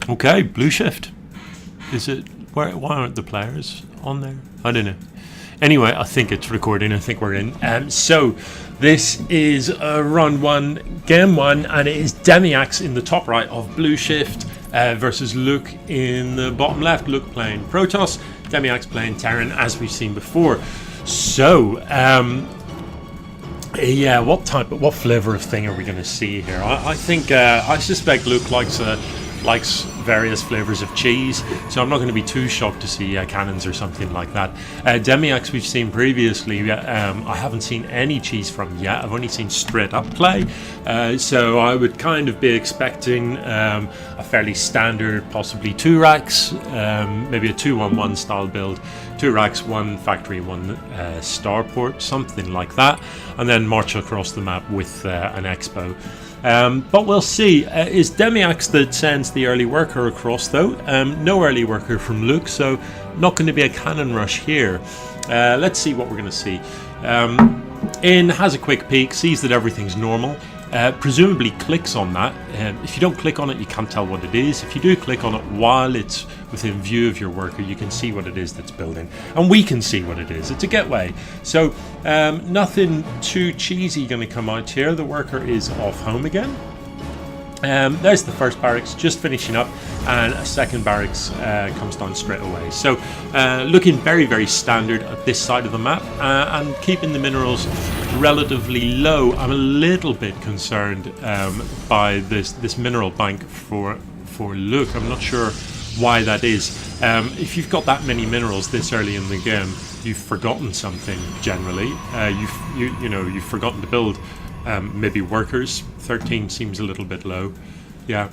Okay, blue shift. Is it? Why aren't the players on there? I don't know. Anyway, I think it's recording. I think we're in. So this is run 1, game 1, and it is Demiax in the top right of blue shift versus Luke in the bottom left. Luke playing Protoss, Demiax playing Terran, as we've seen before. So, yeah, what flavour of thing are we going to see here? I think I suspect Luke likes various flavours of cheese, so I'm not going to be too shocked to see cannons or something like that. Demiax we've seen previously. I haven't seen any cheese from yet. I've only seen straight up play, so I would kind of be expecting a fairly standard, possibly 2 racks, maybe a 2-1-1 style build. 2 racks, 1 factory, 1 starport, something like that, and then march across the map with an expo. But we'll see. Is Demiax that sends the early worker across though? No early worker from Luke, so not going to be a cannon rush here. Let's see what we're going to see. In has a quick peek, sees that everything's normal. Presumably clicks on that. If you don't click on it, you can't tell what it is. If you do click on it while it's within view of your worker, you can see what it is that's building, and we can see what it is. It's a gateway, so nothing too cheesy going to come out here. The worker is off home again. There's the first barracks just finishing up, and a second barracks comes down straight away. So looking very standard at this side of the map, and keeping the minerals relatively low. I'm a little bit concerned by this mineral bank for Luke. I'm not sure why that is. If you've got that many minerals this early in the game, you've forgotten something generally. You've forgotten to build maybe workers. 13 seems a little bit low. Yeah.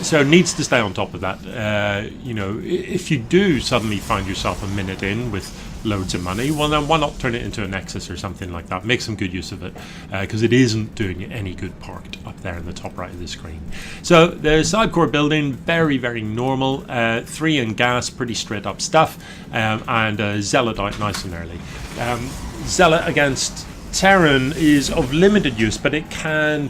So needs to stay on top of that. If you do suddenly find yourself a minute in with loads of money, well then why not turn it into a Nexus or something like that? Make some good use of it, because it isn't doing any good parked up there in the top right of the screen. So the side core building, very normal. 3 in gas, pretty straight up stuff, and Zealot out nice and early. Zealot against Terran is of limited use, but it can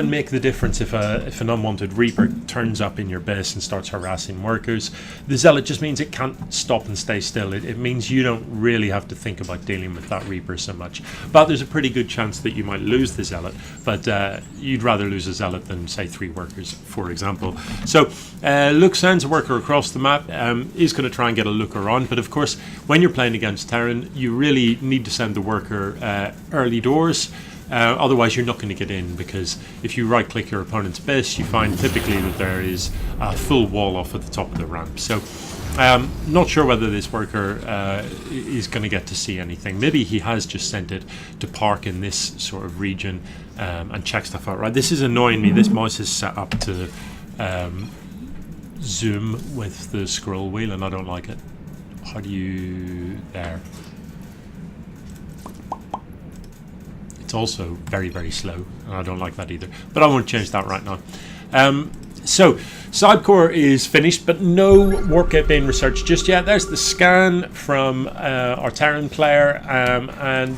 make the difference if an unwanted Reaper turns up in your base and starts harassing workers. The Zealot just means it can't stop and stay still. It means you don't really have to think about dealing with that Reaper so much. But there's a pretty good chance that you might lose the Zealot, but you'd rather lose a Zealot than, say, 3 workers, for example. So Luke sends a worker across the map. Is going to try and get a looker on, but of course, when you're playing against Terran, you really need to send the worker early doors. Otherwise you're not going to get in, because if you right click your opponent's base, you find typically that there is a full wall off at the top of the ramp. So not sure whether this worker is going to get to see anything. Maybe he has just sent it to park in this sort of region and check stuff out. Right, this is annoying me. This mouse is set up to zoom with the scroll wheel, and I don't like it. How do you... there. Also very slow, and I don't like that either, but I won't change that right now. So side core is finished, but no warp gate being researched just yet. There's the scan from our Terran player, and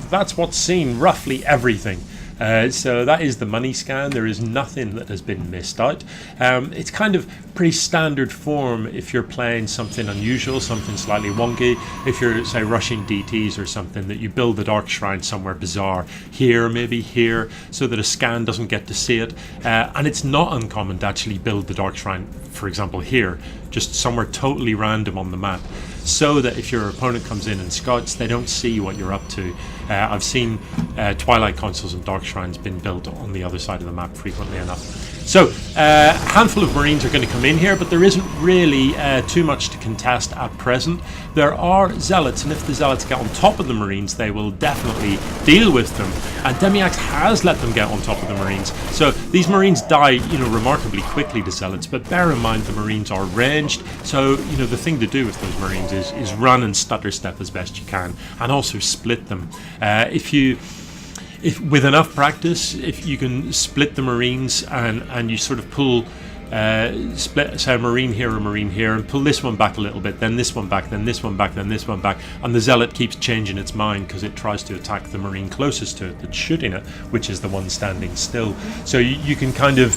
that's what's seen, roughly everything. So that is the money scan. There is nothing that has been missed out. It's kind of pretty standard form if you're playing something unusual, something slightly wonky. If you're, say, rushing DTs or something, that you build the Dark Shrine somewhere bizarre, here, maybe here, so that a scan doesn't get to see it. And it's not uncommon to actually build the Dark Shrine, for example, here, just somewhere totally random on the map, so that if your opponent comes in and scouts, they don't see what you're up to. I've seen Twilight consoles and Dark Shrines been built on the other side of the map frequently enough. So a handful of Marines are going to come in here, but there isn't really too much to contest at present. There are Zealots, and if the Zealots get on top of the Marines, they will definitely deal with them. And Demiax has let them get on top of the Marines. So these Marines die, remarkably quickly to Zealots, but bear in mind the Marines are ranged. So, the thing to do with those Marines is run and stutter step as best you can, and also split them. If with enough practice, if you can split the Marines and you sort of pull split, say, a marine here, and pull this one back a little bit, then this one back, then this one back, then this one back, and the zealot keeps changing its mind because it tries to attack the marine closest to it that's shooting it, which is the one standing still. So you can kind of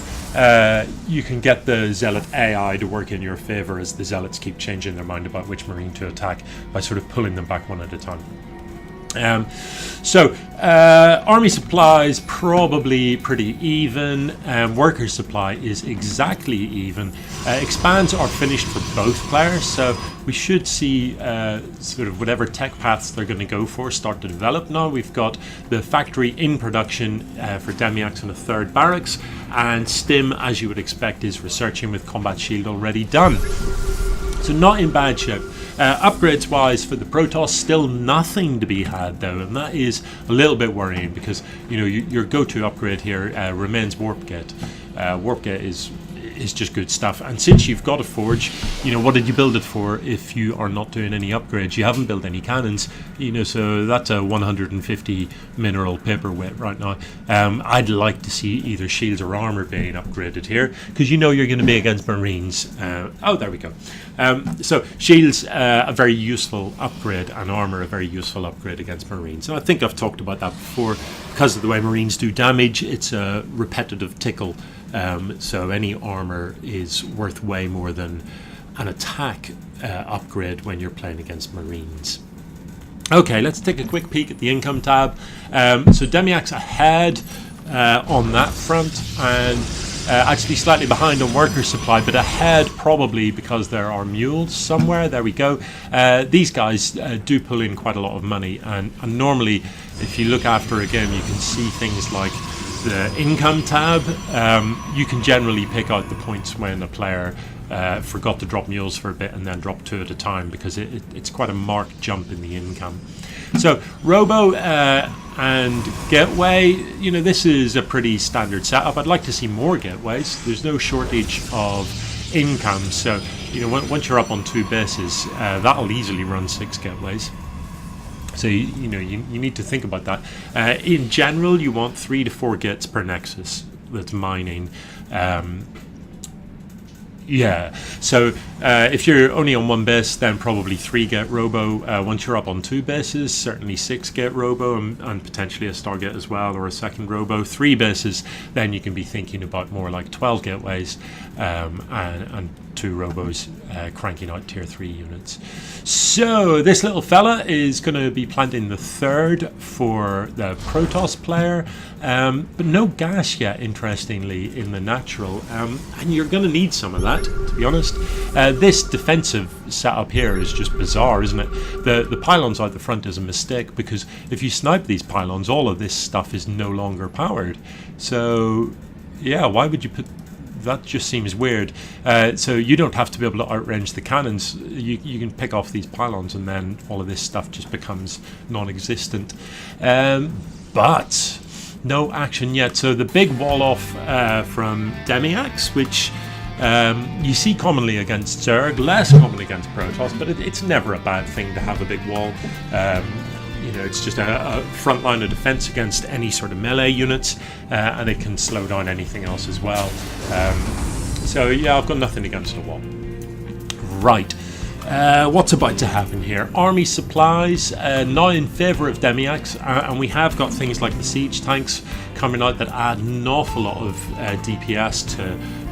you can get the zealot AI to work in your favor as the zealots keep changing their mind about which marine to attack by sort of pulling them back one at a time. Army supplies probably pretty even. Worker supply is exactly even. Expands are finished for both players, so we should see sort of whatever tech paths they're going to go for start to develop now. We've got the factory in production for Demiax and a third barracks, and Stim, as you would expect, is researching with combat shield already done. So not in bad shape. Upgrades wise for the Protoss, still nothing to be had though, and that is a little bit worrying because your go-to upgrade here remains Warp Gate. Warp Gate is just good stuff, and since you've got a forge, what did you build it for if you are not doing any upgrades? You haven't built any cannons, so that's a 150 mineral paperweight right now. I'd like to see either shields or armor being upgraded here, because you're going to be against marines. Oh, there we go. So shields, a very useful upgrade, and armor, a very useful upgrade against marines. And I think I've talked about that before. Because of the way marines do damage, it's a repetitive tickle. So any armor is worth way more than an attack upgrade when you're playing against marines. Okay, let's take a quick peek at the income tab. So Demiax ahead on that front, and actually slightly behind on worker supply, but ahead probably because there are mules somewhere. There we go. These guys do pull in quite a lot of money, and normally if you look after a game, you can see things like the income tab. You can generally pick out the points when a player forgot to drop mules for a bit and then drop 2 at a time, because it's quite a marked jump in the income. So Robo and Gateway, this is a pretty standard setup. I'd like to see more gateways. There's no shortage of income, so once you're up on 2 bases, that'll easily run 6 gateways. So you need to think about that. In general, you want 3 to 4 gates per nexus that's mining. Yeah, so if you're only on 1 base, then probably 3 gate robo. Once you're up on 2 bases, certainly 6 gate robo, and potentially a Stargate as well, or a second robo. 3 bases, then you can be thinking about more like 12 gateways, and 2 robos cranking out tier 3 units. So this little fella is going to be planting the 3rd for the Protoss player, but no gas yet, interestingly, in the natural, and you're going to need some of that, to be honest. This defensive setup here is just bizarre, isn't it? The pylons out the front is a mistake, because if you snipe these pylons, all of this stuff is no longer powered. So yeah, why would you put that? Just seems weird. So you don't have to be able to outrange the cannons. You can pick off these pylons, and then all of this stuff just becomes non-existent. But no action yet. So the big wall off from Demiax, which you see commonly against Zerg, less commonly against Protoss, but it's never a bad thing to have a big wall. It's just a front line of defense against any sort of melee units, and it can slow down anything else as well. So yeah, I've got nothing against the wall. Right. What's about to happen here? Army supplies now in favour of Demiax, and we have got things like the siege tanks coming out that add an awful lot of DPS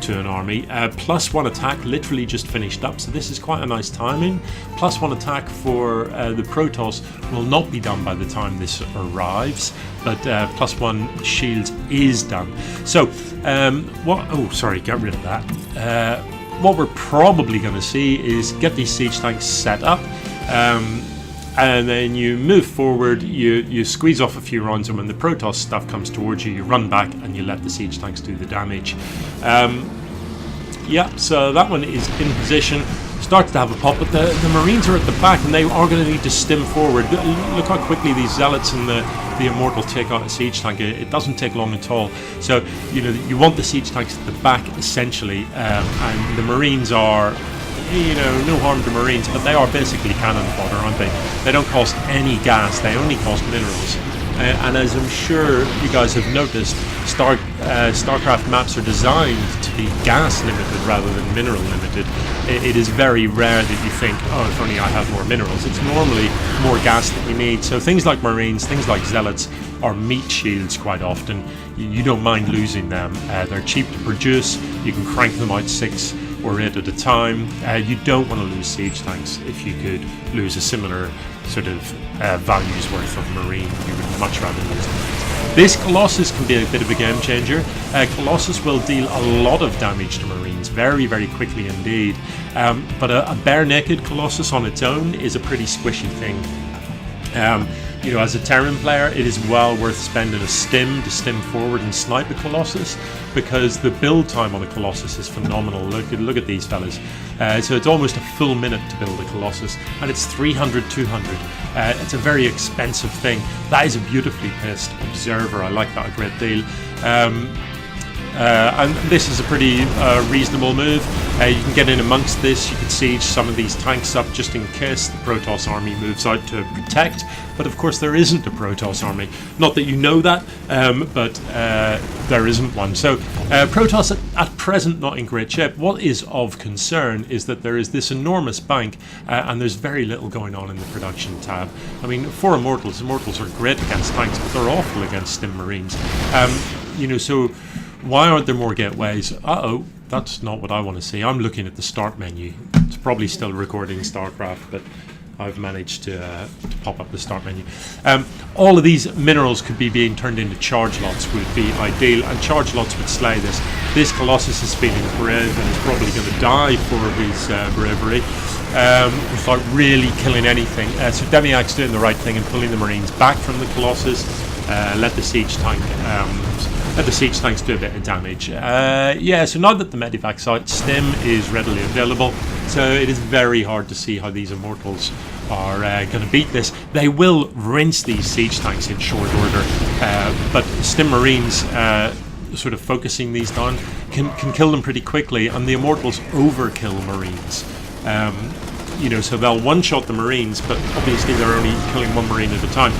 to an army. +1 attack literally just finished up, so this is quite a nice timing. +1 attack for the Protoss will not be done by the time this arrives, but +1 shields is done. So get rid of that. What we're probably going to see is get these siege tanks set up, and then you move forward, you squeeze off a few rounds, and when the Protoss stuff comes towards you, you run back and you let the siege tanks do the damage. Yeah, so that one is in position. Starts to have a pop, but the Marines are at the back, and they are going to need to stim forward. Look how quickly these Zealots and the Immortal take out a siege tank. It doesn't take long at all. So you want the siege tanks at the back essentially, and the Marines are, no harm to Marines, but they are basically cannon fodder, aren't they? They don't cost any gas. They only cost minerals. And as I'm sure you guys have noticed, StarCraft maps are designed to be gas limited rather than mineral limited, it is very rare that you think, oh, if only I have more minerals. It's normally more gas that you need. So things like Marines, things like Zealots, are meat shields quite often. You don't mind losing them. They're cheap to produce. You can crank them out 6 or 8 at a time. You don't want to lose siege tanks. If you could lose a similar sort of values worth of Marine, you would much rather lose them. This Colossus can be a bit of a game changer. Colossus will deal a lot of damage to Marines very, very quickly indeed. But a bare naked Colossus on its own is a pretty squishy thing. You know, as a Terran player, it is well worth spending a stim to stim forward and snipe a Colossus, because the build time on a Colossus is phenomenal. Look at these fellas. So it's almost a full minute to build a Colossus, and it's 300, 200. It's a very expensive thing. That is a beautifully pissed observer. I like that a great deal. And this is a pretty reasonable move. You can get in amongst this. You can siege some of these tanks up just in case the Protoss army moves out to protect. But of course there isn't a Protoss army. Not that you know that, but there isn't one. So Protoss at present not in great shape. What is of concern is that there is this enormous bank and there's very little going on in the production tab. I mean, for Immortals are great against tanks, but they're awful against Stim Marines. You know, so why aren't there more gateways? Uh-oh, that's not what I want to see. I'm looking at the start menu. It's probably still recording StarCraft, but I've managed to pop up the start menu. All of these minerals could be being turned into charge lots, would be ideal, and charge lots would slay this. This Colossus is feeling brave and is probably going to die for his bravery without really killing anything. So Demiax doing the right thing and pulling the Marines back from the Colossus. Let the siege tanks do a bit of damage. Yeah, so now that the medevac's out, Stim is readily available, so it is very hard to see how these Immortals are going to beat this. They will rinse these siege tanks in short order, but Stim Marines, sort of focusing these down, can kill them pretty quickly, and the Immortals overkill Marines. You know, so they'll one-shot the Marines, but obviously they're only killing one Marine at a time.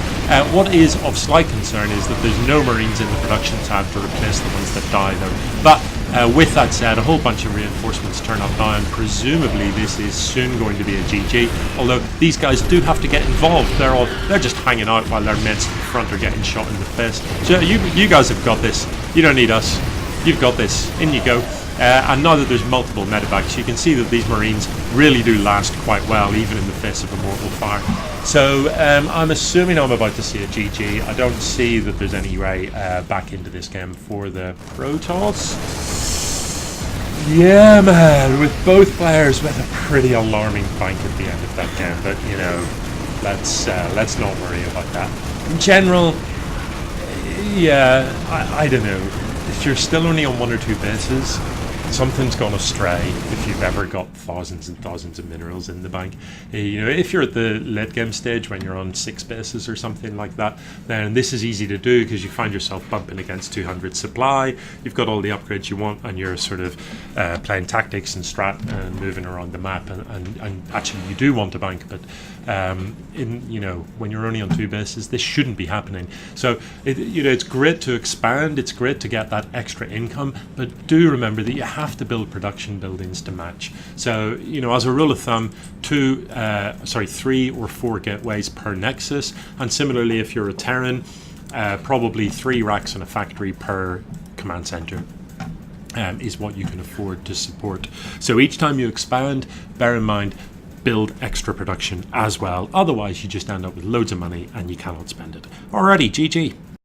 What is of slight concern is that there's no Marines in the production tab to replace the ones that die, though. But with that said, a whole bunch of reinforcements turn up now, and presumably this is soon going to be a GG. Although these guys do have to get involved. They're just hanging out while their mates in front are getting shot in the face. So you guys have got this. You don't need us. You've got this. In you go. And now that there's multiple medevacs, you can see that these Marines really do last quite well, even in the face of Immortal Fire. So I'm assuming I'm about to see a GG. I don't see that there's any way back into this game for the Protoss. Yeah, man, with both players with a pretty alarming bank at the end of that game. But, you know, let's not worry about that. In general, yeah, I don't know. If you're still only on 1 or 2 bases, something's gone astray if you've ever got thousands and thousands of minerals in the bank. You know, if you're at the late game stage when you're on 6 bases or something like that, then this is easy to do because you find yourself bumping against 200 supply. You've got all the upgrades you want, and you're sort of playing tactics and strat and moving around the map. And actually, you do want a bank, but you know, when you're only on 2 bases, this shouldn't be happening. So you know, it's great to expand. It's great to get that extra income, but do remember that you have to build production buildings to match. So, you know, as a rule of thumb, 3 or 4 gateways per nexus, and similarly if you're a Terran, probably 3 racks in a factory per command center is what you can afford to support. So each time you expand, bear in mind, build extra production as well. Otherwise you just end up with loads of money and you cannot spend it. Alrighty, GG.